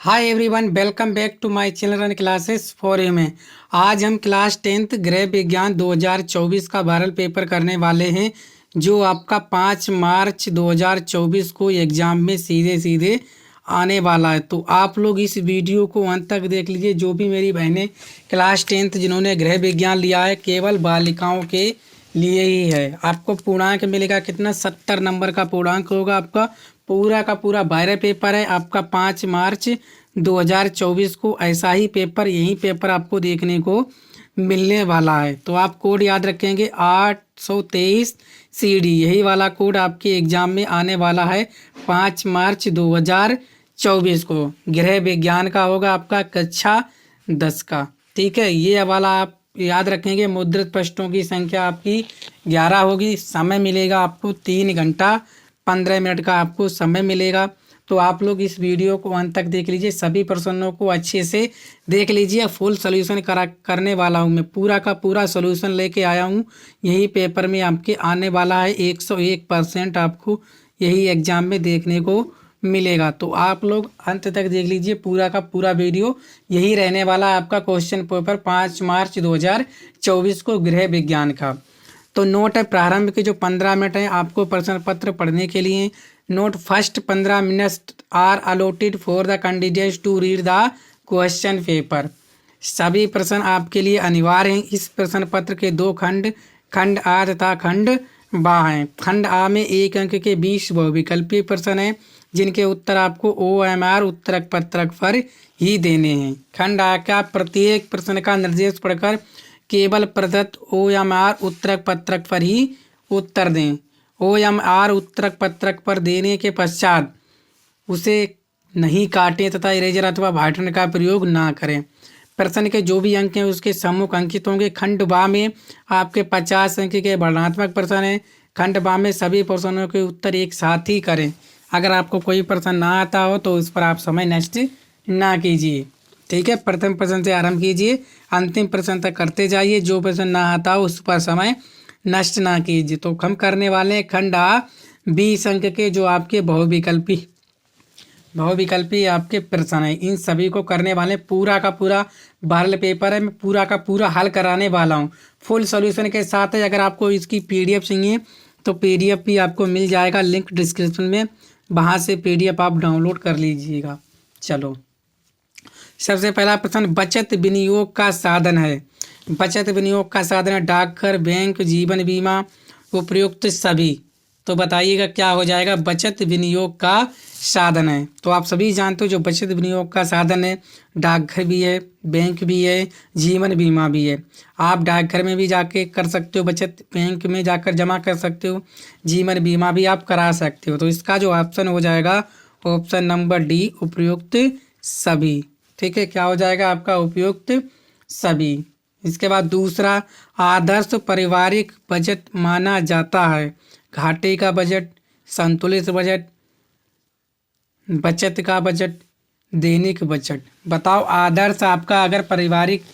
Hi everyone, welcome back to my channel run classes for you में। आज हम class 10th गृह विज्ञान 2024 का वायरल पेपर करने वाले हैं, जो आपका 5 मार्च 2024 को एग्ज़ाम में सीधे सीधे आने वाला है। तो आप लोग इस वीडियो को अंत तक देख लीजिए। जो भी मेरी बहनें क्लास 10th जिन्होंने गृह विज्ञान लिया है, केवल बालिकाओं के लिए ही है। आपको पूर्णांक मिलेगा कितना? 70 नंबर का पूर्णांक होगा। आपका पूरा का पूरा वायरल पेपर है आपका 5 मार्च 2024 को। ऐसा ही पेपर, यही पेपर आपको देखने को मिलने वाला है। तो आप कोड याद रखेंगे 823 CD, यही वाला कोड आपके एग्ज़ाम में आने वाला है 5 मार्च 2024 को। गृह विज्ञान का होगा आपका कक्षा 10 का। ठीक है, ये वाला आप याद रखेंगे। मुद्रित पृष्ठों की संख्या आपकी 11 होगी। समय मिलेगा आपको 3 घंटा 15 मिनट का आपको समय मिलेगा। तो आप लोग इस वीडियो को अंत तक देख लीजिए, सभी प्रश्नों को अच्छे से देख लीजिए। फुल सोल्यूशन करने वाला हूँ मैं, पूरा का पूरा सोल्यूशन लेके आया हूँ। यही पेपर में आपके आने वाला है, 101% आपको यही एग्ज़ाम में देखने को मिलेगा। तो आप लोग अंत तक देख लीजिए, पूरा का पूरा वीडियो यही रहने वाला है आपका क्वेश्चन पेपर 5 मार्च 2024 को गृह विज्ञान का। तो नोट है प्रारंभ के जो 15 मिनट हैं आपको प्रश्न पत्र पढ़ने के लिए। Note first 15 minute are allotted for the candidates to read the question paper. सभी प्रश्न आपके लिए अनिवार्य हैं। इस प्रश्न पत्र के 2 खंड, खंड आ तथा खंड बा हैं। खंड आ में 1 अंक के 20 बहुविकल्पीय प्रश्न हैं, जिनके उत्तर आपको OMR उत्तरक पत्रक पर ही देने हैं। खंड आ का प्रत्येक प्रश्न का निर्देश पढ़कर केवल प्रदत्त OMR उत्तरक पत्रक पर ही उत्तर दें। OMR उत्तरक पत्रक पर देने के पश्चात उसे नहीं काटें तथा इरेजर अथवा व्हाइटनर का प्रयोग ना करें। प्रश्न के जो भी अंक हैं उसके सम्मुख अंकित होंगे। खंड बा में आपके 50 अंक के वर्णनात्मक प्रश्न हैं। खंड बा में सभी प्रश्नों के उत्तर एक साथ ही करें। अगर आपको कोई प्रश्न ना आता हो तो उस पर आप समय नष्ट ना कीजिए। ठीक है, प्रथम प्रश्न से आरंभ कीजिए, अंतिम प्रश्न तक करते जाइए। जो प्रश्न ना आता हो उस पर समय नष्ट ना कीजिए। तो हम करने वाले हैं खंड आ 20 अंक के जो आपके बहुविकल्पी आपके प्रश्न हैं, इन सभी को करने वाले। पूरा का पूरा वायरल पेपर है, मैं पूरा का पूरा हल कराने वाला हूँ फुल सॉल्यूशन के साथ है। अगर आपको इसकी PDF चाहिए तो PDF भी आपको मिल जाएगा, लिंक डिस्क्रिप्शन में, वहाँ से PDF आप डाउनलोड कर लीजिएगा। चलो, सबसे पहला प्रश्न बचत विनियोग का साधन है। बचत विनियोग का साधन है डाकघर, बैंक, जीवन बीमा, उपयुक्त सभी। तो बताइएगा क्या हो जाएगा? बचत विनियोग का साधन है। तो आप सभी जानते हो जो बचत विनियोग का साधन है, डाकघर भी है, बैंक भी है, जीवन बीमा भी है। आप डाकघर में भी जाके कर सकते हो बचत, बैंक में जाकर जमा कर सकते हो, जीवन बीमा भी आप करा सकते हो। तो इसका जो ऑप्शन हो जाएगा ऑप्शन नंबर डी, उपयुक्त सभी। ठीक है, क्या हो जाएगा आपका? उपयुक्त सभी। इसके बाद दूसरा, आदर्श पारिवारिक बजट माना जाता है घाटे का बजट, संतुलित बजट, बचत का बजट, दैनिक बजट। बताओ, आदर्श आपका अगर पारिवारिक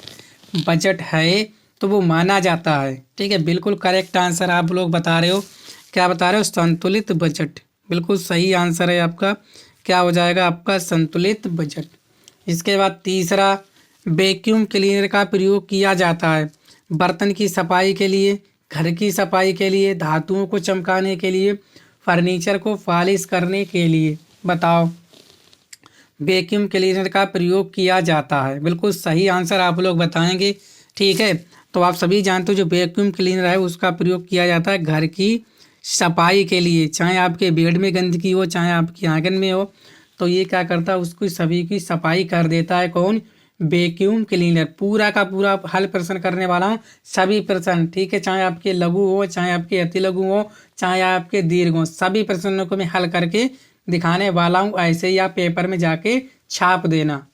बजट है तो वो माना जाता है। ठीक है, बिल्कुल करेक्ट आंसर आप लोग बता रहे हो। क्या बता रहे हो? संतुलित बजट। बिल्कुल सही आंसर है आपका। क्या हो जाएगा आपका? संतुलित बजट। इसके बाद तीसरा, वैक्यूम क्लीनर का प्रयोग किया जाता है बर्तन की सफाई के लिए, घर की सफाई के लिए, धातुओं को चमकाने के लिए, फर्नीचर को पॉलिश करने के लिए। बताओ, वैक्यूम क्लीनर का प्रयोग किया जाता है। बिल्कुल सही आंसर आप लोग बताएंगे। ठीक है, तो आप सभी जानते हो जो वैक्यूम क्लीनर है उसका प्रयोग किया जाता है घर की सफाई के लिए। चाहे आपके बेड में गंदगी हो, चाहे आपके आंगन में हो, तो ये क्या करता है? उसकी सभी की सफाई कर देता है। कौन? Vacuum cleaner. पूरा का पूरा हल प्रश्न करने वाला हूँ, सभी प्रश्न। ठीक है, चाहे आपके लघु हो, चाहे आपके अति लघु हो, चाहे आपके दीर्घ हो, सभी प्रश्नों को मैं हल करके दिखाने वाला हूँ। ऐसे ही आप पेपर में जाके छाप देना।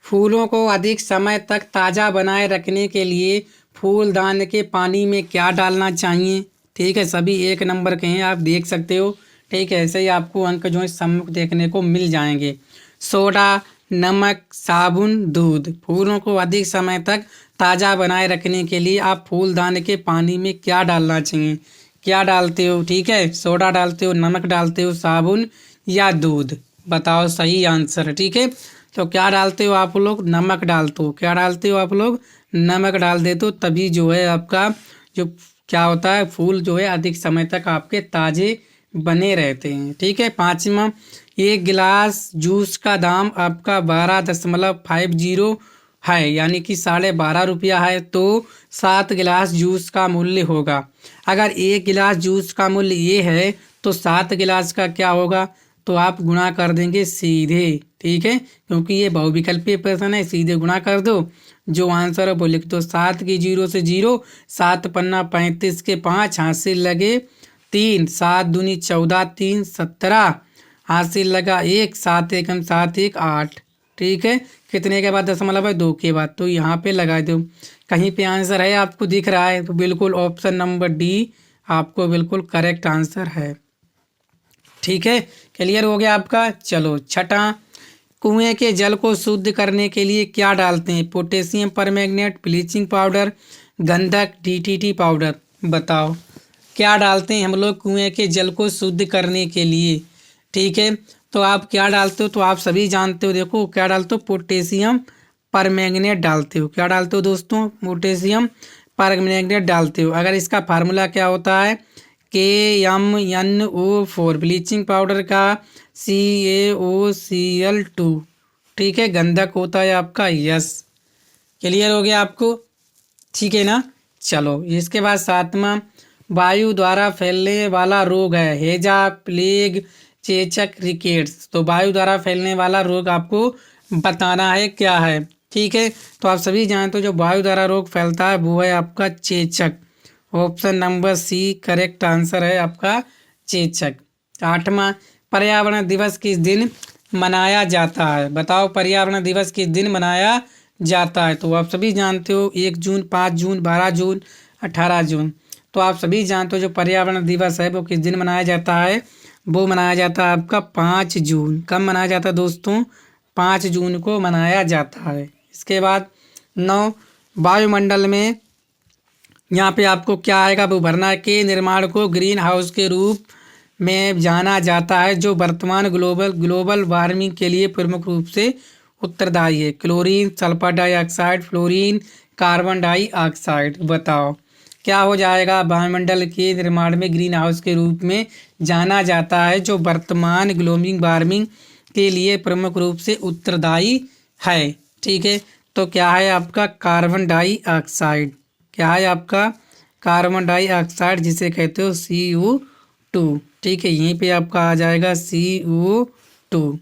फूलों को अधिक समय तक ताज़ा बनाए रखने के लिए फूलदान के पानी में क्या डालना चाहिए? ठीक है, सभी 1 नंबर के हैं, आप देख सकते हो। ठीक है, ऐसे ही आपको अंक जो है सम्मुख देखने को मिल जाएंगे। सोडा, नमक, साबुन, दूध। फूलों को अधिक समय तक ताज़ा बनाए रखने के लिए आप फूलदान के पानी में क्या डालना चाहिए? क्या डालते हो? ठीक है, सोडा डालते हो, नमक डालते हो, साबुन या दूध? बताओ सही आंसर। ठीक है, तो क्या डालते हो आप लोग, नमक डालते हो। क्या डालते हो आप लोग, नमक डाल देते हो, तभी जो है आपका जो क्या होता है, फूल जो है अधिक समय तक आपके ताज़े बने रहते हैं। ठीक है, पाँचवा, एक गिलास जूस का दाम आपका 12.50 है, यानी कि 12.5 रुपया है, तो 7 गिलास जूस का मूल्य होगा। अगर एक गिलास जूस का मूल्य ये है तो 7 गिलास का क्या होगा, तो आप गुणा कर देंगे सीधे। ठीक है, क्योंकि ये बहुविकल्पीय प्रश्न है, सीधे गुणा कर दो, जो आंसर है वो लिख दो। 7 की 0 से 0, 7 पन्ना 35 के 5, हासिल लगे 3, 7 दूनी 14, 3 17, हासिल लगा 1, 7 एकम 7 1 8। ठीक है, कितने के बाद दशमलव है, 2 के बाद, तो यहाँ पे लगा दो। कहीं पे आंसर है आपको दिख रहा है, तो बिल्कुल ऑप्शन नंबर डी आपको बिल्कुल करेक्ट आंसर है। ठीक है, क्लियर हो गया आपका। चलो छठा, कुएं के जल को शुद्ध करने के लिए क्या डालते हैं, पोटेशियम परमैंगनेट, ब्लीचिंग पाउडर, गंधक, डीटीटी पाउडर। बताओ क्या डालते हैं हम लोग कुएं के जल को शुद्ध करने के लिए। ठीक है, तो आप क्या डालते हो, तो आप सभी जानते हो, देखो क्या डालते हो, पोटेशियम परमैंगनेट डालते हो। क्या डालते हो दोस्तों, पोटेशियम परमैंगनेट डालते हो। अगर इसका फार्मूला क्या होता है, KMnO4, ब्लीचिंग पाउडर का CaOCl2। ठीक है, गंधक होता है आपका यस। क्लियर हो गया आपको, ठीक है ना। चलो इसके बाद सातवां, वायु द्वारा फैलने वाला रोग है, हैजा, प्लेग, चेचक, रिकेट्स। तो वायु द्वारा फैलने वाला रोग आपको बताना है क्या है। ठीक है, तो आप सभी जानते हो जो वायु द्वारा रोग फैलता है वो है आपका चेचक। Option number C correct answer है आपका, चेचक। आठवां, पर्यावरण दिवस किस दिन मनाया जाता है। बताओ पर्यावरण दिवस किस दिन मनाया जाता है। तो आप सभी जानते हो 1 जून, 5 जून, 12 जून, 18 जून। तो आप सभी जानते हो जो पर्यावरण दिवस है वो किस दिन मनाया जाता है, वो मनाया जाता है आपका 5 जून। कब मनाया जाता है दोस्तों, 5 जून को मनाया जाता है। इसके बाद 9, वायुमंडल में यहाँ पे आपको क्या आएगा, भूभरना के निर्माण को ग्रीन हाउस के रूप में जाना जाता है, जो वर्तमान ग्लोबल वार्मिंग के लिए प्रमुख रूप से उत्तरदायी है। Chlorine, sulphur dioxide, fluorine, carbon dioxide. बताओ क्या हो जाएगा, वायुमंडल के निर्माण में ग्रीन हाउस के रूप में जाना जाता है, जो वर्तमान ग्लोबल वार्मिंग के लिए प्रमुख रूप से उत्तरदायी है। ठीक है, तो क्या है आपका कार्बन डाइऑक्साइड। क्या है आपका, कार्बन डाइऑक्साइड, जिसे कहते हो CO2। ठीक है, यहीं पे आपका आ जाएगा CO2।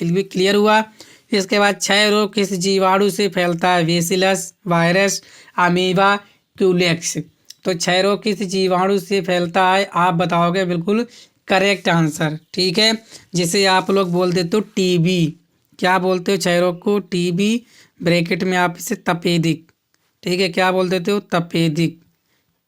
क्लियर हुआ। इसके बाद क्षय रोग किस जीवाणु से फैलता है, बेसिलस, वायरस, अमीबा, क्यूलेक्स। तो क्षय रोग किस जीवाणु से फैलता है, आप बताओगे बिल्कुल करेक्ट आंसर। ठीक है, जिसे आप लोग बोल देते हो TB। क्या बोलते हो क्षय रोग को, TB, ब्रैकेट में आप इसे तपेदिक। ठीक है, क्या बोल देते हो, तपेदिक।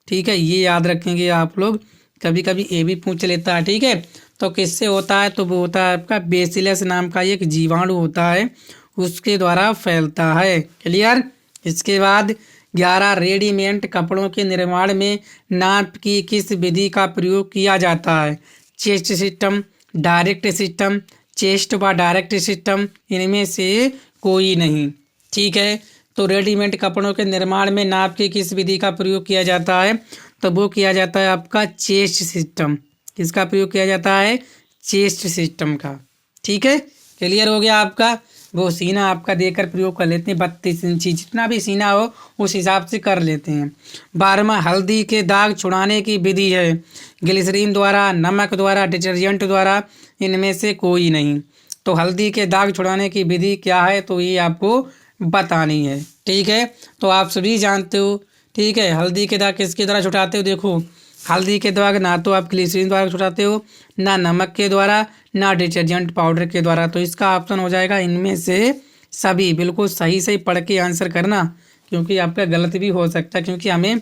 ठीक है, ये याद रखेंगे आप लोग, कभी कभी ये भी पूछ लेता है। ठीक है, तो किससे होता है, तो वो होता है आपका बेसिलस नाम का एक जीवाणु होता है, उसके द्वारा फैलता है। क्लियर। इसके बाद 11, रेडीमेड कपड़ों के निर्माण में नाप की किस विधि का प्रयोग किया जाता है, chest system, direct system, chest व डायरेक्ट सिस्टम, इनमें से कोई नहीं। ठीक है, तो रेडीमेड कपड़ों के निर्माण में नाप की किस विधि का प्रयोग किया जाता है, तो वो किया जाता है आपका चेस्ट सिस्टम। किसका प्रयोग किया जाता है, चेस्ट सिस्टम का। ठीक है, क्लियर हो गया आपका। वो सीना आपका देकर प्रयोग कर लेते हैं, 32 इंची जितना भी सीना हो उस हिसाब से कर लेते हैं। 12वां, हल्दी के दाग छुड़ाने की विधि है, ग्लिसरीन द्वारा, नमक द्वारा, डिटर्जेंट द्वारा, इनमें से कोई नहीं। तो हल्दी के दाग छुड़ाने की विधि क्या है, तो ये आपको बतानी है। ठीक है, तो आप सभी जानते हो। ठीक है, हल्दी के दाग किसके द्वारा छुटाते हो, देखो हल्दी के दाग ना तो आप ग्लिसरीन द्वारा छुटाते हो, ना नमक के द्वारा, ना डिटर्जेंट पाउडर के द्वारा। तो इसका ऑप्शन हो जाएगा इनमें से सभी। बिल्कुल सही सही पढ़ के आंसर करना, क्योंकि आपका गलत भी हो सकता है, क्योंकि हमें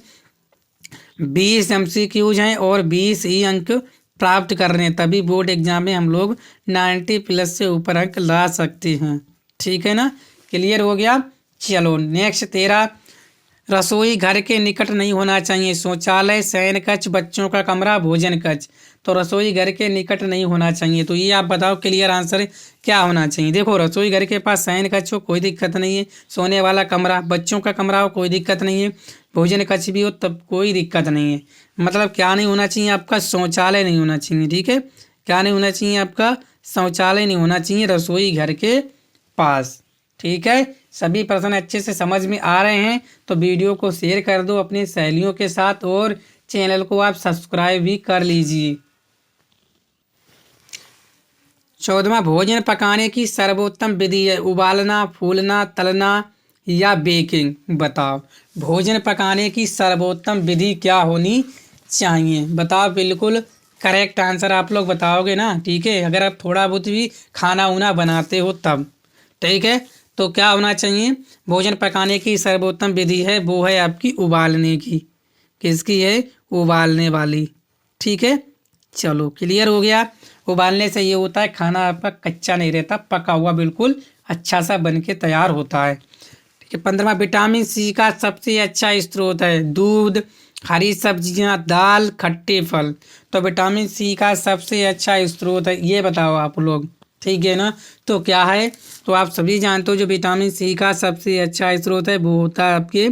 20 MCQs हैं और 20 ही अंक प्राप्त करने हैं, तभी बोर्ड एग्जाम में हम लोग 90+ से ऊपर अंक ला सकते हैं। ठीक है ना, क्लियर हो गया। चलो नेक्स्ट 13, रसोई घर के निकट नहीं होना चाहिए। शौचालय, शयन कक्ष, बच्चों का कमरा, भोजन कक्ष। तो रसोई घर के निकट नहीं होना चाहिए। तो ये आप बताओ क्लियर आंसर क्या होना चाहिए। देखो रसोई घर के पास शयन कक्ष हो कोई दिक्कत नहीं है, सोने वाला कमरा, बच्चों का कमरा हो कोई दिक्कत नहीं है, भोजन कक्ष भी हो तब कोई दिक्कत नहीं है। मतलब क्या नहीं होना चाहिए आपका, शौचालय नहीं होना चाहिए। ठीक है, क्या नहीं होना चाहिए आपका, शौचालय नहीं होना चाहिए रसोई घर के पास। ठीक है, सभी प्रश्न अच्छे से समझ में आ रहे हैं तो वीडियो को शेयर कर दो अपनी सहेलियों के साथ और चैनल को आप सब्सक्राइब भी कर लीजिए। 14वां, भोजन पकाने की सर्वोत्तम विधि है उबालना, फूलना, तलना या बेकिंग। बताओ भोजन पकाने की सर्वोत्तम विधि क्या होनी चाहिए। बताओ, बिल्कुल करेक्ट आंसर आप लोग बताओगे ना। ठीक है, अगर आप थोड़ा बहुत भी खाना उना बनाते हो तब। ठीक है, तो क्या होना चाहिए, भोजन पकाने की सर्वोत्तम विधि है वो है आपकी उबालने की। किसकी है, उबालने वाली। ठीक है, चलो क्लियर हो गया। उबालने से ये होता है खाना आपका कच्चा नहीं रहता, पका हुआ बिल्कुल अच्छा सा बन के तैयार होता है। ठीक है, 15वां, विटामिन सी का सबसे अच्छा स्रोत है दूध, हरी सब्जियां, दाल, खट्टे फल। तो विटामिन सी का सबसे अच्छा स्रोत है, ये बताओ आप लोग। ठीक है ना, तो क्या है, तो आप सभी जानते हो जो विटामिन सी का सबसे अच्छा स्रोत है वो होता है आपके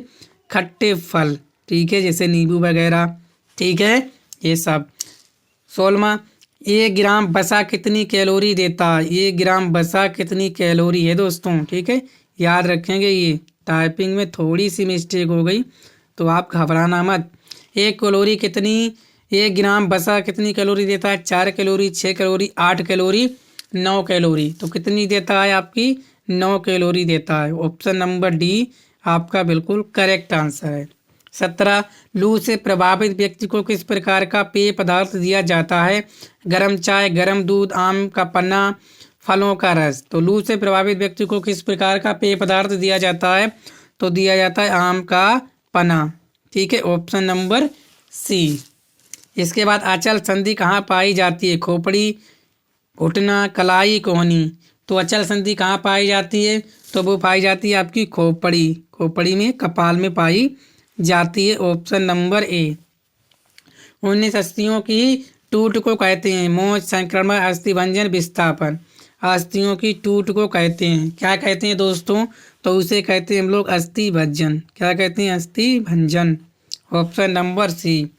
खट्टे फल। ठीक है, जैसे नींबू वगैरह। ठीक है, ये सब। 16वां, 1 ग्राम वसा कितनी कैलोरी देता है। 1 ग्राम वसा कितनी कैलोरी है दोस्तों। ठीक है, याद रखेंगे, ये टाइपिंग में थोड़ी सी मिस्टेक हो गई तो आप घबराना मत। 1 कैलोरी कितनी, 1 ग्राम वसा कितनी कैलोरी देता है, 4 कैलोरी, 6 कैलोरी, 8 कैलोरी, 9 कैलोरी। तो कितनी देता है आपकी, 9 कैलोरी देता है। ऑप्शन नंबर डी आपका बिल्कुल करेक्ट आंसर है। 17, लू से प्रभावित व्यक्ति को किस प्रकार का पेय पदार्थ दिया जाता है। गर्म चाय, गर्म दूध, आम का पन्ना, फलों का रस। तो लू से प्रभावित व्यक्ति को किस प्रकार का पेय पदार्थ दिया जाता है, तो दिया जाता है आम का पन्ना। ठीक है, ऑप्शन नंबर सी। इसके बाद अचल संधि कहाँ पाई जाती है, खोपड़ी, घुटना, कलाई, कोहनी। तो अचल संधि कहाँ पाई जाती है, तो वो पाई जाती है आपकी खोपड़ी, खोपड़ी में, कपाल में पाई जाती है। Option number A. 19, अस्थियों की टूट को कहते हैं मोच, संक्रमण, अस्थिभंजन, विस्थापन। अस्थियों की टूट को कहते हैं, क्या कहते हैं दोस्तों, तो उसे कहते हैं हम लोग अस्थि भंजन। क्या कहते हैं, अस्थि भंजन। ऑप्शन नंबर सी।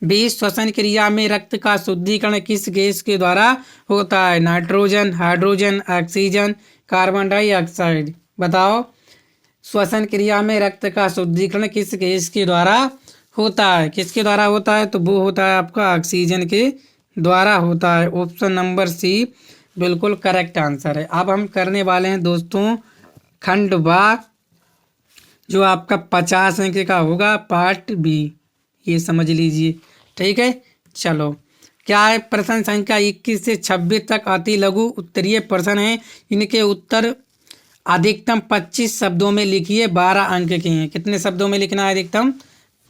20, श्वसन क्रिया में रक्त का शुद्धिकरण किस गैस के द्वारा होता है। Nitrogen, hydrogen, oxygen, carbon dioxide. बताओ, श्वसन क्रिया में रक्त का शुद्धिकरण किस गैस के द्वारा होता है, किसके द्वारा होता है, तो वो होता है आपका ऑक्सीजन के द्वारा होता है। ऑप्शन नंबर सी बिल्कुल करेक्ट आंसर है। अब हम करने वाले हैं दोस्तों खंड बा, जो आपका 50 अंक का होगा, पार्ट बी। ये समझ लीजिए। ठीक है, चलो क्या है, प्रश्न संख्या 21 से 26 तक अति लघु उत्तरीय प्रश्न है। इनके उत्तर अधिकतम 25 शब्दों में लिखिए, 12 अंक के हैं। कितने शब्दों में लिखना है, अधिकतम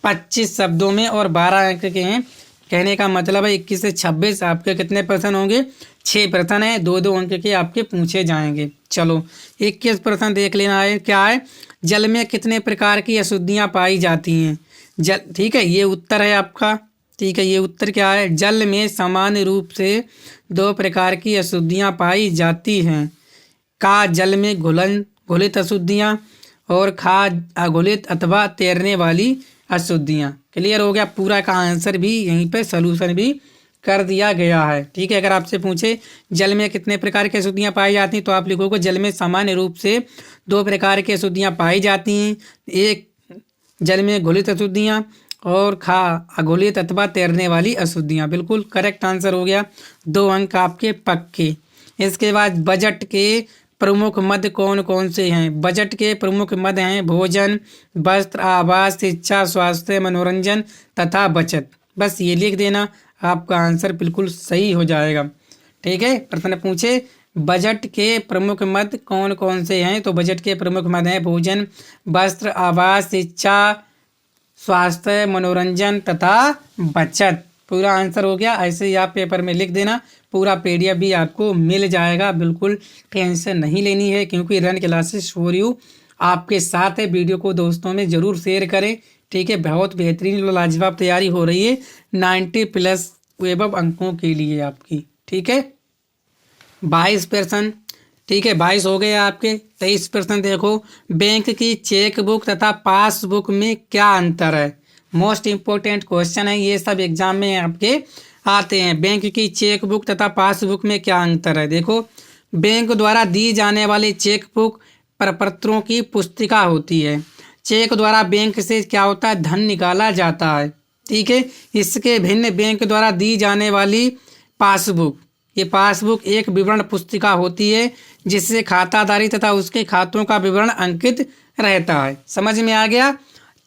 25 शब्दों में और 12 अंक के हैं। कहने का मतलब है 21 से 26 आपके कितने प्रश्न होंगे, 6 प्रश्न है, 2-2 अंक के आपके पूछे जाएंगे। चलो 21 प्रश्न देख लेना है। क्या है, जल में कितने प्रकार की अशुद्धियाँ पाई जाती हैं। जल, ठीक है, ये उत्तर है आपका। ठीक है, ये उत्तर क्या है, जल में सामान्य रूप से 2 प्रकार की अशुद्धियाँ पाई जाती हैं। का जल में घुलित अशुद्धियाँ और खा अघुलित अथवा तैरने वाली अशुद्धियाँ। क्लियर हो गया, पूरा का आंसर भी यहीं पे सलूशन भी कर दिया गया है। ठीक है, अगर आपसे पूछे जल में कितने प्रकार की अशुद्धियाँ पाई जाती हैं, तो आप लिखोगे जल में सामान्य रूप से 2 प्रकार की अशुद्धियाँ पाई जाती हैं। एक जल में घुलित अशुद्धियाँ और खा अघुलित अथवा तैरने वाली अशुद्धियाँ। बिल्कुल करेक्ट आंसर हो गया, 2 अंक आपके पक्के। इसके बाद बजट के प्रमुख मद कौन कौन से हैं। बजट के प्रमुख मद हैं भोजन, वस्त्र, आवास, शिक्षा, स्वास्थ्य, मनोरंजन तथा बचत। बस ये लिख देना, आपका आंसर बिल्कुल सही हो जाएगा। ठीक है, प्रश्न पूछे बजट के प्रमुख मद कौन कौन से हैं, तो बजट के प्रमुख मद हैं भोजन, वस्त्र, आवास, शिक्षा, स्वास्थ्य, मनोरंजन तथा बचत। पूरा आंसर हो गया। ऐसे ही आप पेपर में लिख देना, पूरा PDF भी आपको मिल जाएगा। बिल्कुल टेंशन नहीं लेनी है, क्योंकि रन क्लासेस फॉर यू आपके साथ है। वीडियो को दोस्तों में ज़रूर शेयर करें, ठीक है। बहुत बेहतरीन लाजवाब तैयारी हो रही है 90+ एबव अंकों के लिए आपकी, ठीक है। 22%, ठीक है, 22 हो गए आपके। 23% देखो, बैंक की चेक बुक तथा पासबुक में क्या अंतर है। मोस्ट इम्पोर्टेंट क्वेश्चन है, ये सब एग्जाम में आपके आते हैं। बैंक की चेक बुक तथा पासबुक में क्या अंतर है। देखो, बैंक द्वारा दी जाने वाली चेक बुक प्रपत्रों की पुस्तिका होती है। चेक द्वारा बैंक से क्या होता है, धन निकाला जाता है, ठीक है। इसके भिन्न बैंक द्वारा दी जाने वाली पासबुक, ये पासबुक एक विवरण पुस्तिका होती है जिससे खाताधारी तथा उसके खातों का विवरण अंकित रहता है। समझ में आ गया।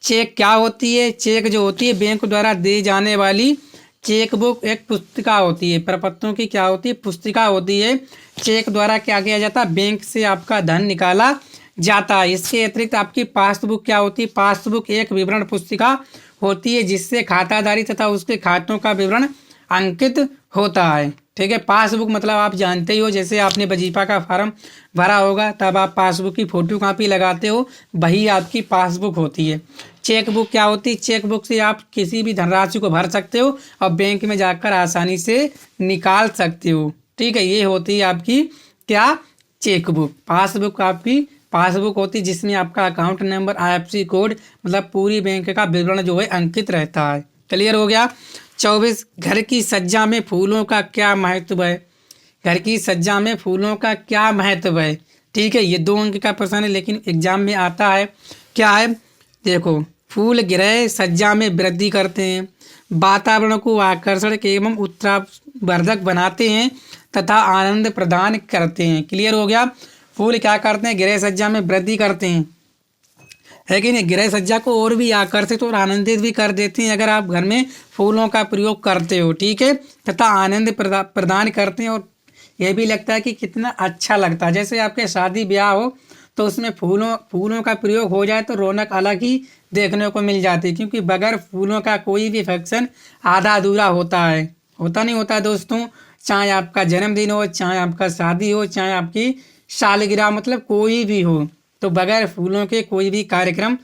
चेक क्या होती है, चेक जो होती है बैंक द्वारा दी जाने वाली चेक बुक एक पुस्तिका होती है, प्रपत्रों की क्या होती है, पुस्तिका होती है। चेक द्वारा क्या किया जाता है, बैंक से आपका धन निकाला जाता है। इसके अतिरिक्त आपकी पासबुक क्या होती है, पासबुक एक विवरण पुस्तिका होती है जिससे खाताधारी तथा उसके खातों का विवरण अंकित होता है, ठीक है। पासबुक मतलब आप जानते ही हो, जैसे आपने वजीफा का फॉर्म भरा होगा तब आप पासबुक की फोटो कॉपी लगाते हो, वही आपकी पासबुक होती है। चेक बुक क्या होती है, चेक बुक से आप किसी भी धनराशि को भर सकते हो और बैंक में जाकर आसानी से निकाल सकते हो, ठीक है। ये होती है आपकी क्या, चेक बुक। पासबुक आपकी पासबुक होती है जिसमें आपका अकाउंट नंबर, IFSC कोड, मतलब पूरी बैंक का विवरण जो है अंकित रहता है। क्लियर हो गया। 24, घर की सज्जा में फूलों का क्या महत्व है। घर की सज्जा में फूलों का क्या महत्व है, ठीक है। ये 2 अंक का प्रश्न है लेकिन एग्जाम में आता है। क्या है, देखो, फूल गृह सज्जा में वृद्धि करते हैं, वातावरण को आकर्षक एवं उत्साहवर्धक बनाते हैं तथा आनंद प्रदान करते हैं। क्लियर हो गया। फूल क्या करते हैं, गृह सज्जा में वृद्धि करते हैं, है कि नहीं। गृह सज्जा को और भी आकर्षित और आनंदित भी कर देती हैं अगर आप घर में फूलों का प्रयोग करते हो, ठीक है, तथा आनंद प्रदान करते हैं। और यह भी लगता है कि कितना अच्छा लगता है। जैसे आपके शादी ब्याह हो तो उसमें फूलों का प्रयोग हो जाए तो रौनक अलग ही देखने को मिल जाती है, क्योंकि बगैर फूलों का कोई भी फंक्शन आधा अधूरा होता है, होता नहीं होता दोस्तों। चाहे आपका जन्मदिन हो, चाहे आपका शादी हो, चाहे आपकी सालगिरह, मतलब कोई भी हो, तो बगैर फूलों के कोई भी कार्यक्रम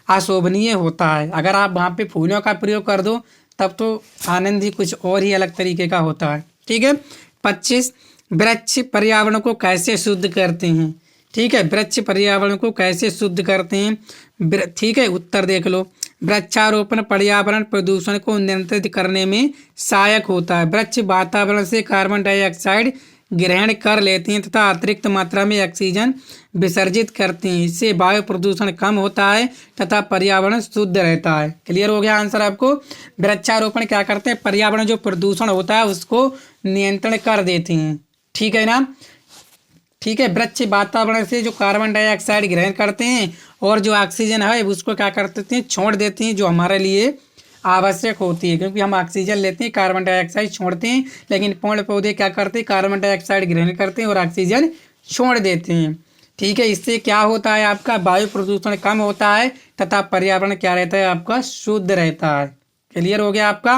अशोभनीय होता है। अगर आप वहाँ पे फूलों का प्रयोग कर दो तब तो आनंद ही कुछ और ही अलग तरीके का होता है, ठीक है। 25, वृक्ष पर्यावरण को कैसे शुद्ध करते हैं, ठीक है। वृक्ष पर्यावरण को कैसे शुद्ध करते हैं, ठीक है। उत्तर देख लो। वृक्षारोपण पर्यावरण प्रदूषण को नियंत्रित करने में सहायक होता है। वृक्ष वातावरण से कार्बन डाइऑक्साइड ग्रहण कर लेते हैं तथा अतिरिक्त मात्रा में ऑक्सीजन विसर्जित करते हैं। इससे वायु प्रदूषण कम होता है तथा पर्यावरण शुद्ध रहता है। क्लियर हो गया आंसर आपको। वृक्षारोपण क्या करते हैं, पर्यावरण जो प्रदूषण होता है उसको नियंत्रण कर देते हैं, ठीक है ना, ठीक है। वृक्ष वातावरण से जो कार्बन डाइऑक्साइड ग्रहण करते हैं और जो ऑक्सीजन है उसको क्या करते हैं, छोड़ देते हैं, जो हमारे लिए आवश्यक होती है, क्योंकि हम ऑक्सीजन लेते हैं, कार्बन डाइऑक्साइड छोड़ते हैं। लेकिन पेड़ पौधे क्या करते हैं, कार्बन डाइऑक्साइड ग्रहण करते हैं और ऑक्सीजन छोड़ देते हैं, ठीक है। इससे क्या होता है, आपका वायु प्रदूषण कम होता है तथा पर्यावरण क्या रहता है, आपका शुद्ध रहता है। क्लियर हो गया आपका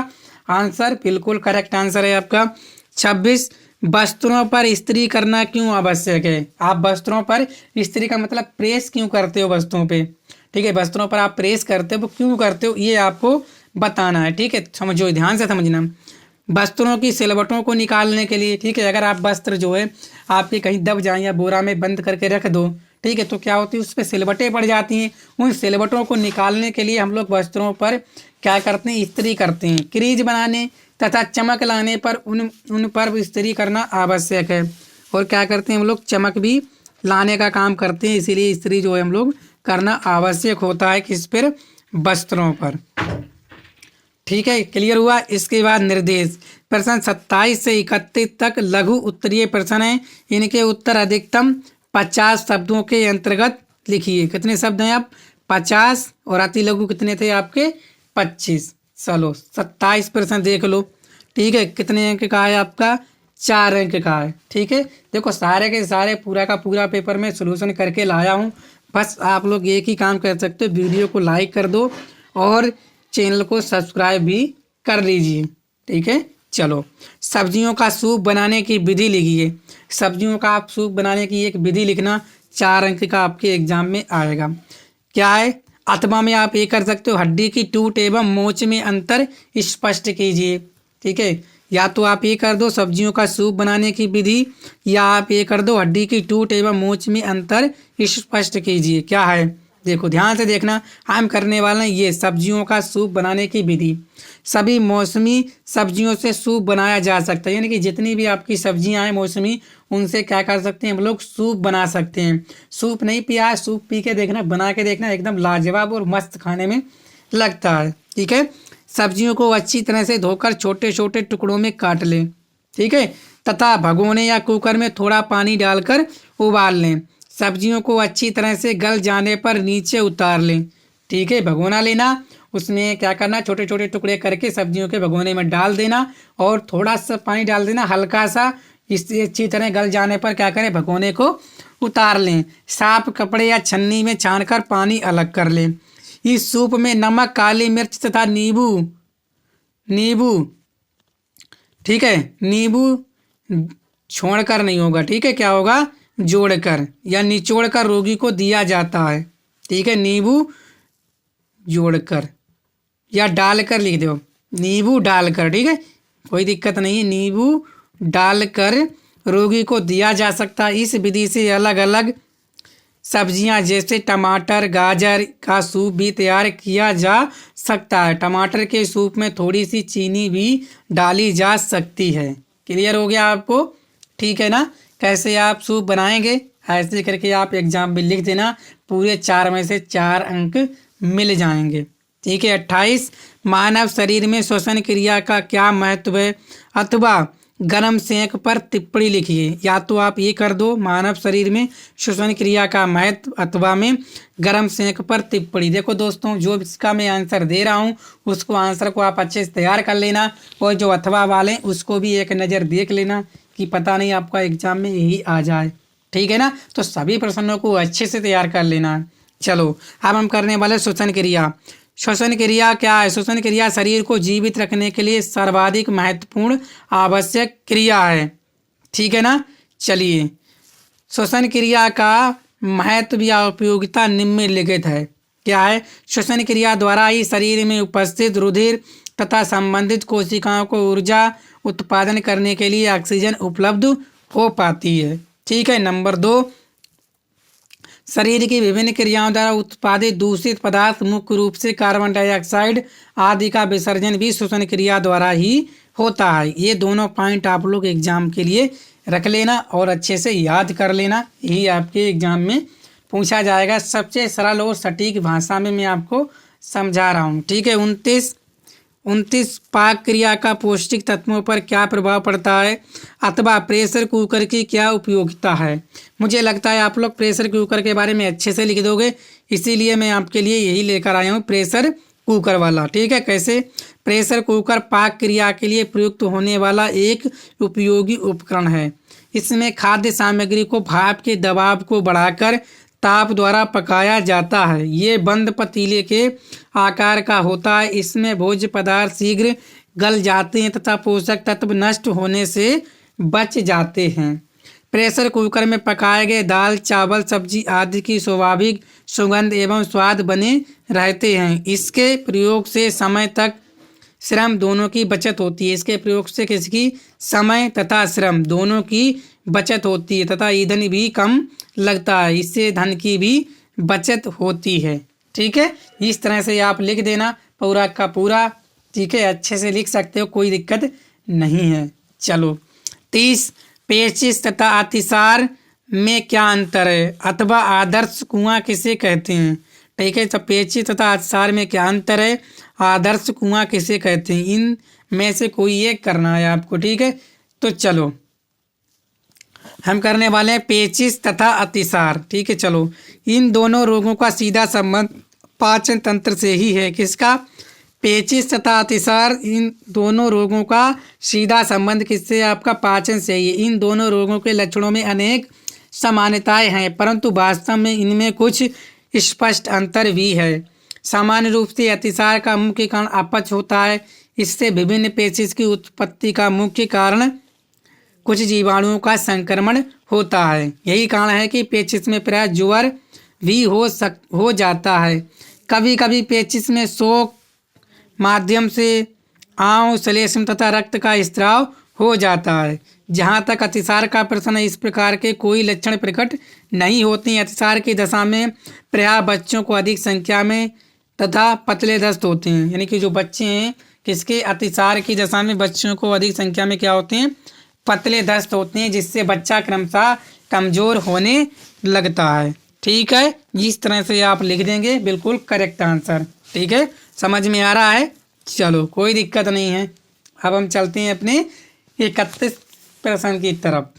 आंसर, बिल्कुल करेक्ट आंसर है आपका। 26, वस्त्रों पर इस्त्री करना क्यों आवश्यक है। आप वस्त्रों पर इस्त्री का मतलब प्रेस क्यों करते हो वस्त्रों पे, ठीक है। वस्त्रों पर आप प्रेस करते हो, वो क्यों करते हो, ये आपको बताना है, ठीक है। समझो, ध्यान से समझना। वस्त्रों की सिलवटों को निकालने के लिए, ठीक है, अगर आप वस्त्र जो है आपके कहीं दब जाए या बोरा में बंद करके रख दो, ठीक है, तो क्या होती है, उस पर सिलवटें पड़ जाती हैं। उन सिलवटों को निकालने के लिए हम लोग वस्त्रों पर क्या करते हैं, इस्त्री करते हैं। क्रीज बनाने तथा चमक लाने पर उन पर इस्त्री करना आवश्यक है। और क्या करते हैं हम लोग, चमक भी लाने का काम करते हैं, इसीलिए इस्त्री जो है हम लोग करना आवश्यक होता है, किस पर, वस्त्रों पर, ठीक है। क्लियर हुआ। इसके बाद निर्देश, प्रश्न 27 से 31 तक लघु उत्तरीय प्रश्न है। इनके उत्तर अधिकतम 50 शब्दों के अंतर्गत लिखिए। कितने शब्द हैं आप, 50, और अति लघु कितने थे आपके, 25। चलो 27 प्रश्न देख लो, ठीक है। कितने अंक का है आपका, 4 अंक का है, ठीक है। देखो सारे के सारे पूरा का पूरा पेपर में सोल्यूशन करके लाया हूँ। बस आप लोग एक ही काम कर सकते हो, वीडियो को लाइक कर दो और चैनल को सब्सक्राइब भी कर लीजिए, ठीक है। चलो, सब्जियों का सूप बनाने की विधि लिखिए। सब्जियों का आप सूप बनाने की एक विधि लिखना। 4 अंक का आपके एग्जाम में आएगा। क्या है? अथवा में आप ये कर सकते हो, हड्डी की टूट एवं मोच में अंतर स्पष्ट कीजिए। ठीक है, या तो आप ये कर दो सब्जियों का सूप बनाने की विधि, या आप ये कर दो हड्डी की टूट एवं मोच में अंतर स्पष्ट कीजिए। क्या है? देखो ध्यान से देखना, हम करने वाले हैं ये सब्जियों का सूप बनाने की विधि। सभी मौसमी सब्जियों से सूप बनाया जा सकता है, यानी कि जितनी भी आपकी सब्जियां हैं मौसमी, उनसे क्या कर सकते हैं हम लोग, सूप बना सकते हैं। सूप नहीं पिया है, सूप पी के देखना, बना के देखना, एकदम लाजवाब और मस्त खाने में लगता है। ठीक है, सब्जियों को अच्छी तरह से धोकर छोटे छोटे टुकड़ों में काट लें। ठीक है, तथा भगोने या कुकर में थोड़ा पानी डालकर उबाल लें। सब्जियों को अच्छी तरह से गल जाने पर नीचे उतार लें। ठीक है, भगोना लेना, उसमें क्या करना, छोटे छोटे टुकड़े करके सब्जियों के भगोने में डाल देना और थोड़ा सा पानी डाल देना हल्का सा। इससे अच्छी तरह गल जाने पर क्या करें, भगोने को उतार लें। साफ कपड़े या छन्नी में छानकर पानी अलग कर लें। इस सूप में नमक, काली मिर्च तथा नींबू नींबू ठीक है, नींबू छोड़कर नहीं होगा। ठीक है, क्या होगा, जोड़कर या निचोड़कर रोगी को दिया जाता है। ठीक है, नींबू जोड़कर या डालकर लिख दो, नींबू डालकर। ठीक है, कोई दिक्कत नहीं है, नींबू डालकर रोगी को दिया जा सकता है। इस विधि से अलग अलग सब्जियां जैसे टमाटर, गाजर का सूप भी तैयार किया जा सकता है। टमाटर के सूप में थोड़ी सी चीनी भी डाली जा सकती है। क्लियर हो गया आपको? ठीक है ना, कैसे आप सूप बनाएंगे ऐसे करके आप एग्जाम में लिख देना, पूरे 4 में से 4 अंक मिल जाएंगे। ठीक है, 28 मानव शरीर में श्वसन क्रिया का क्या महत्व है, अथवा गर्म सेंक पर टिप्पणी लिखिए। या तो आप ये कर दो मानव शरीर में श्वसन क्रिया का महत्व, अथवा में गर्म सेंक पर टिप्पणी। देखो दोस्तों, जो इसका मैं आंसर दे रहा हूँ उसको आंसर को आप अच्छे से तैयार कर लेना, और जो अथवा वाले उसको भी एक नज़र देख लेना कि पता नहीं आपका एग्जाम में यही आ जाए। ठीक है ना, तो सभी प्रश्नों को अच्छे से तैयार कर लेना। चलो अब हम करने वाले श्वसन क्रिया। श्वसन क्रिया क्या है? श्वसन क्रिया शरीर को जीवित रखने के लिए सर्वाधिक महत्वपूर्ण आवश्यक क्रिया है। ठीक है ना, चलिए श्वसन क्रिया का महत्व या उपयोगिता निम्नलिखित है। क्या है? श्वसन क्रिया द्वारा ही शरीर में उपस्थित रुधिर तथा संबंधित कोशिकाओं को ऊर्जा उत्पादन करने के लिए ऑक्सीजन उपलब्ध हो पाती है। ठीक है, नंबर 2, शरीर की विभिन्न क्रियाओं द्वारा उत्पादित दूषित पदार्थ मुख्य रूप से कार्बन डाइऑक्साइड आदि का विसर्जन भी श्वसन क्रिया द्वारा ही होता है। ये दोनों पॉइंट आप लोग एग्जाम के लिए रख लेना और अच्छे से याद कर लेना, यही आपके एग्जाम में पूछा जाएगा। सबसे सरल और सटीक भाषा में मैं आपको समझा रहा हूँ। ठीक है, 29 पाक क्रिया का पौष्टिक तत्वों पर क्या प्रभाव पड़ता है, अथवा प्रेशर कुकर की क्या उपयोगिता है। मुझे लगता है आप लोग प्रेशर कुकर के बारे में अच्छे से लिख दोगे, इसीलिए मैं आपके लिए यही लेकर आया हूँ प्रेशर कुकर वाला। ठीक है, कैसे? प्रेशर कुकर पाक क्रिया के लिए प्रयुक्त होने वाला एक उपयोगी उपकरण है। इसमें खाद्य सामग्री को भाप के दबाव को बढ़ाकर ताप द्वारा पकाया जाता है। ये बंद पतीले के आकार का होता है। इसमें भोज्य पदार्थ शीघ्र गल जाते हैं तथा पोषक तत्व नष्ट होने से बच जाते हैं। प्रेशर कुकर में पकाए गए दाल, चावल, सब्जी आदि की स्वाभाविक सुगंध एवं स्वाद बने रहते हैं। इसके प्रयोग से समय तक श्रम दोनों की बचत होती है। इसके प्रयोग से किसकी? समय तथा श्रम दोनों की बचत होती है तथा ईंधन भी कम लगता है। इससे धन की भी बचत होती है। ठीक है, इस तरह से आप लिख देना पूरा का पूरा। ठीक है, अच्छे से लिख सकते हो, कोई दिक्कत नहीं है। चलो 30 पेचिश तथा अतिसार में क्या अंतर है, अथवा आदर्श कुआं किसे कहते हैं। ठीक है, तो पेचिश तथा अतिसार में क्या अंतर है, आदर्श कुआं किसे कहते हैं, इन में से कोई एक करना है आपको। ठीक है, तो चलो हम करने वाले हैं पेचिश तथा अतिसार। ठीक है, चलो इन दोनों रोगों का सीधा संबंध पाचन तंत्र से ही है। किसका? पेचिश तथा अतिसार, इन दोनों रोगों का सीधा संबंध किससे? आपका पाचन से ही है। इन दोनों रोगों के लक्षणों में अनेक समानताएं हैं, परंतु वास्तव में इनमें कुछ स्पष्ट अंतर भी है। सामान्य रूप से अतिसार का मुख्य कारण अपच होता है। इससे विभिन्न पेचिश की उत्पत्ति का मुख्य कारण कुछ जीवाणुओं का संक्रमण होता है। यही कारण है कि पेचिश में प्राय ज्वर भी हो जाता है। कभी कभी पेचिश में शोक माध्यम से आंव, श्लेष्म तथा रक्त का स्राव हो जाता है। जहाँ तक अतिसार का प्रश्न है, इस प्रकार के कोई लक्षण प्रकट नहीं होते हैं। अतिसार की दशा में प्रायः बच्चों को अधिक संख्या में तथा पतले दस्त होते हैं। यानी कि जो बच्चे हैं, किसके, अतिसार की दशा में बच्चों को अधिक संख्या में क्या होते हैं, पतले दस्त होते हैं, जिससे बच्चा क्रमशः कमज़ोर होने लगता है। ठीक है, इस तरह से आप लिख देंगे, बिल्कुल करेक्ट आंसर। ठीक है, समझ में आ रहा है? चलो, कोई दिक्कत नहीं है। अब हम चलते हैं अपने 31 प्रश्न की तरफ।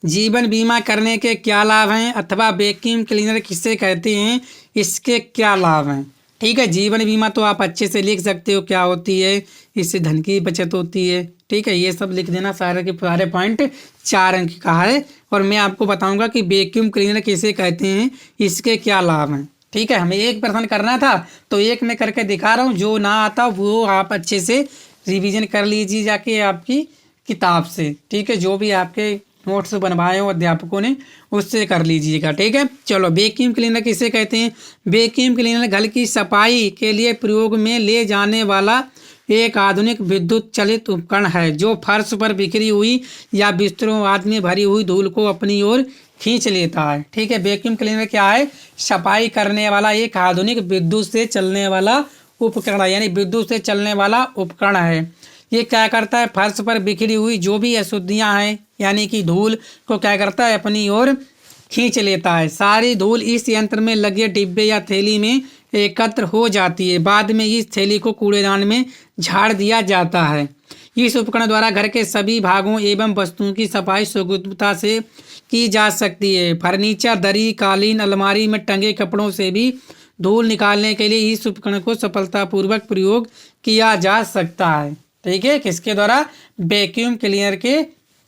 जीवन बीमा करने के क्या लाभ हैं, अथवा वैक्यूम क्लीनर किसे कहते हैं, इसके क्या लाभ हैं। ठीक है, जीवन बीमा तो आप अच्छे से लिख सकते हो, क्या होती है, इससे धन की बचत होती है। ठीक है, ये सब लिख देना, सारे के सारे पॉइंट 4 अंक का है। और मैं आपको बताऊंगा कि वैक्यूम क्लीनर किसे कहते हैं, इसके क्या लाभ हैं। ठीक है, हमें एक प्रश्न करना था तो एक मैं करके दिखा रहा हूँ, जो ना आता वो आप अच्छे से रिवीजन कर लीजिए जाके आपकी किताब से। ठीक है, जो भी आपके नोट्स बनवाए हो अध्यापकों ने, उससे कर लीजिएगा। ठीक है, चलो, वैक्यूम क्लीनर किसे कहते हैं। वैक्यूम क्लीनर घर की सफाई के लिए प्रयोग में ले जाने वाला एक आधुनिक विद्युत चलित उपकरण है, जो फर्श पर बिखरी हुई या बिस्तरों आदि में भरी हुई धूल को अपनी ओर खींच लेता है। ठीक है, वैक्यूम क्लीनर क्या है, सफाई करने वाला एक आधुनिक विद्युत से चलने वाला उपकरण है, यानी विद्युत से चलने वाला उपकरण है। ये क्या करता है, फर्श पर बिखरी हुई जो भी अशुद्धियां हैं, यानी कि धूल को क्या करता है, अपनी ओर खींच लेता है। सारी धूल इस यंत्र में लगे डिब्बे या थैली में एकत्र हो जाती है। बाद में इस थैली को कूड़ेदान में झाड़ दिया जाता है। इस उपकरण द्वारा घर के सभी भागों एवं वस्तुओं की सफाई सुगमता से की जा सकती है। फर्नीचर, दरी, कालीन, अलमारी में टंगे कपड़ों से भी धूल निकालने के लिए इस उपकरण को सफलतापूर्वक प्रयोग किया जा सकता है। ठीक है, किसके द्वारा, वैक्यूम क्लीनर के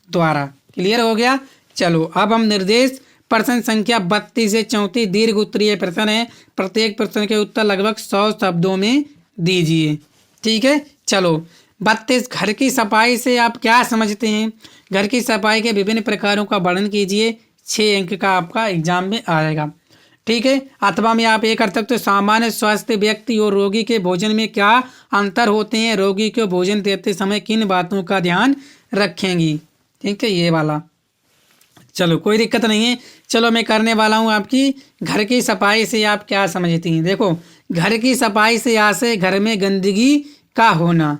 द्वारा। क्लियर हो गया। चलो, अब हम निर्देश प्रश्न संख्या 32 से 34 दीर्घ उत्तरीय प्रश्न है। प्रत्येक प्रश्न के उत्तर लगभग 100 शब्दों में दीजिए। ठीक है, चलो, 32, घर की सफाई से आप क्या समझते हैं। घर की सफाई के विभिन्न प्रकारों का वर्णन कीजिए। 6 अंक का आपका एग्जाम में आएगा। ठीक है, अथवा में आप ये कर सकते हो, सामान्य स्वस्थ व्यक्ति और रोगी के भोजन में क्या अंतर होते हैं, रोगी को भोजन देते समय किन बातों का ध्यान रखेंगी। ठीक है, ये वाला। चलो, कोई दिक्कत नहीं है। चलो, मैं करने वाला हूँ आपकी घर की सफाई से आप क्या समझती हैं। देखो, घर की सफाई से आशय घर में गंदगी का होना।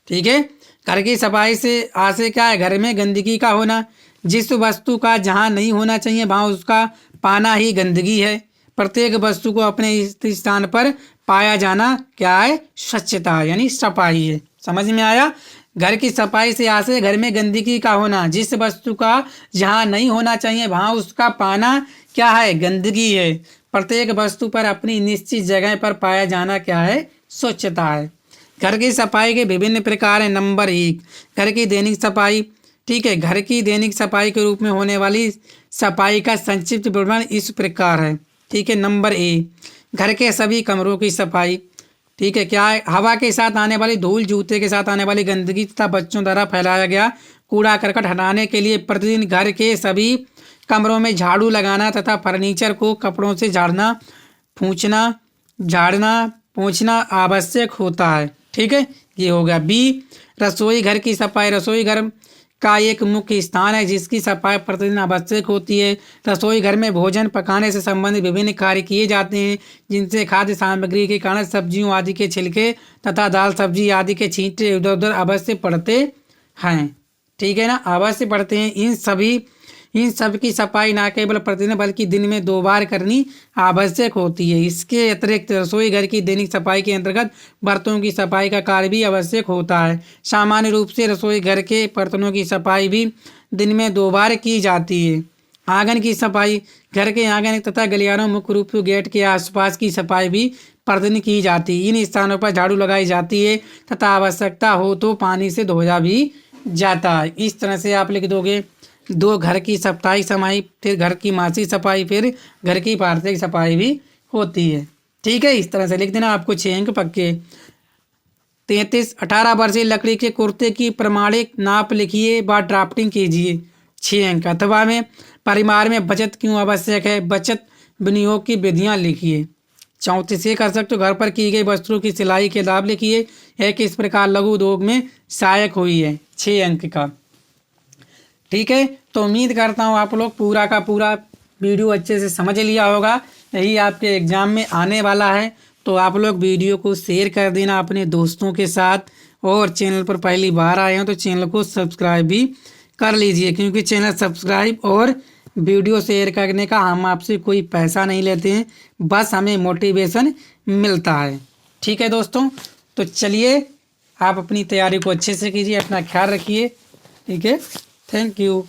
ठीक है, घर की सफाई से आशय क्या है, घर में गंदगी का होना। जिस वस्तु का जहाँ नहीं होना चाहिए वहाँ उसका पाना ही गंदगी है। प्रत्येक वस्तु को अपने स्थान पर पाया जाना क्या है, स्वच्छता, यानी सफाई है। समझ में आया। घर की सफाई से आशय घर में गंदगी का होना। जिस वस्तु का जहाँ नहीं होना चाहिए वहाँ उसका पाना क्या है, गंदगी है। प्रत्येक वस्तु पर अपनी निश्चित जगह पर पाया जाना क्या है, स्वच्छता है। घर की सफाई के विभिन्न प्रकार हैं। नंबर 1, घर की दैनिक सफाई। ठीक है, घर की दैनिक सफाई के रूप में होने वाली सफाई का संक्षिप्त विवरण इस प्रकार है। ठीक है, नंबर ए, घर के सभी कमरों की सफाई। ठीक है, क्या है, हवा के साथ आने वाली धूल, जूते के साथ आने वाली गंदगी तथा बच्चों द्वारा फैलाया गया कूड़ा करकट हटाने के लिए प्रतिदिन घर के सभी कमरों में झाड़ू लगाना तथा फर्नीचर को कपड़ों से झाड़ना पोंछना आवश्यक होता है। ठीक है, ये हो गया। बी, रसोई घर की सफाई। रसोई घर का एक मुख्य स्थान है जिसकी सफाई प्रतिदिन आवश्यक होती है। रसोई घर में भोजन पकाने से संबंधित विभिन्न कार्य किए जाते हैं, जिनसे खाद्य सामग्री के कारण सब्जियों आदि के छिलके तथा दाल सब्जी आदि के छींटे इधर उधर अवश्य पड़ते हैं। ठीक है ना, अवश्य पड़ते हैं। इन सब की सफाई न केवल प्रतिदिन बल्कि दिन में 2 बार करनी आवश्यक होती है। इसके अतिरिक्त रसोई घर की दैनिक सफाई के अंतर्गत बर्तनों की सफाई का कार्य भी आवश्यक होता है। सामान्य रूप से रसोई घर के बर्तनों की सफाई भी दिन में 2 बार की जाती है। आंगन की सफाई, घर के आंगन तथा गलियारों, मुख्य रूप से गेट के आसपास की सफाई भी प्रतिदिन की जाती है। इन स्थानों पर झाड़ू लगाई जाती है तथा आवश्यकता हो तो पानी से धोया भी जाता है। इस तरह से आप लिख दोगे। 2, घर की सफाई समाई, फिर घर की मासिक सफाई, फिर घर की वार्षिक सफाई भी होती है। ठीक है, इस तरह से लिख देना, आपको 6 अंक पक्के। 33 18 वर्षीय लकड़ी के कुर्ते की प्रमाणिक नाप लिखिए व ड्राफ्टिंग कीजिए 6 अंक। अथवा में परिवार में बचत क्यों आवश्यक है, बचत विनियोग की विधियां लिखिए। 34 ये कर सकते हो, घर पर की गई वस्तुओं की सिलाई के लाभ लिखिए। यह किस प्रकार लघु उद्योग में सहायक हुई है, 6 अंक का। ठीक है, तो उम्मीद करता हूँ आप लोग पूरा का पूरा वीडियो अच्छे से समझ लिया होगा। यही आपके एग्ज़ाम में आने वाला है, तो आप लोग वीडियो को शेयर कर देना अपने दोस्तों के साथ, और चैनल पर पहली बार आए हो तो चैनल को सब्सक्राइब भी कर लीजिए, क्योंकि चैनल सब्सक्राइब और वीडियो शेयर करने का हम आपसे कोई पैसा नहीं लेते हैं, बस हमें मोटिवेशन मिलता है। ठीक है दोस्तों, तो चलिए आप अपनी तैयारी को अच्छे से कीजिए, अपना ख्याल रखिए। ठीक है, थैंक यू।